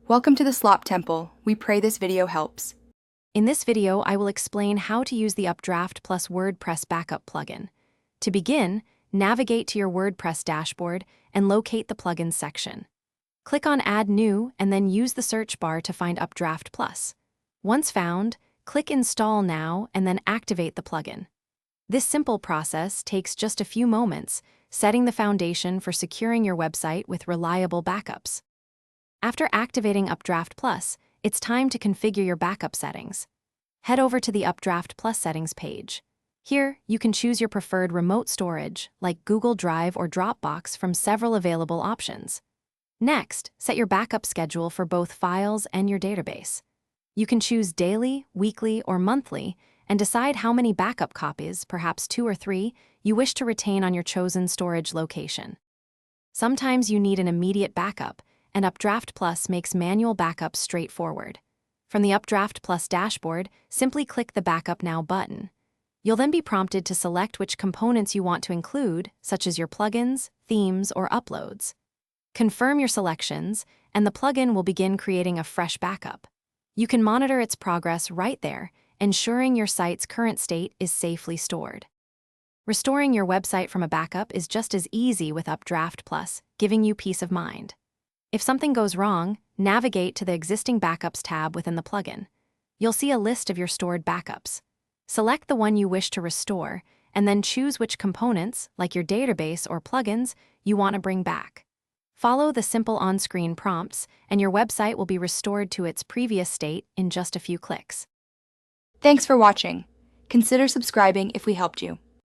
Welcome to the Slop Temple. We pray this video helps. In this video, I will explain how to use the UpdraftPlus WordPress backup plugin. To begin, navigate to your WordPress dashboard and locate the Plugins section. Click on Add New and then use the search bar to find UpdraftPlus. Once found, click Install Now and then activate the plugin. This simple process takes just a few moments, setting the foundation for securing your website with reliable backups. After activating UpdraftPlus, it's time to configure your backup settings. Head over to the UpdraftPlus settings page. Here, you can choose your preferred remote storage, like Google Drive or Dropbox, from several available options. Next, set your backup schedule for both files and your database. You can choose daily, weekly, or monthly, and decide how many backup copies, perhaps 2 or 3, you wish to retain on your chosen storage location. Sometimes you need an immediate backup, and UpdraftPlus makes manual backups straightforward. From the UpdraftPlus dashboard, simply click the Backup Now button. You'll then be prompted to select which components you want to include, such as your plugins, themes, or uploads. Confirm your selections, and the plugin will begin creating a fresh backup. You can monitor its progress right there, ensuring your site's current state is safely stored. Restoring your website from a backup is just as easy with UpdraftPlus, giving you peace of mind. If something goes wrong, navigate to the Existing Backups tab within the plugin. You'll see a list of your stored backups. Select the one you wish to restore, and then choose which components, like your database or plugins, you want to bring back. Follow the simple on-screen prompts, and your website will be restored to its previous state in just a few clicks. Thanks for watching. Consider subscribing if we helped you.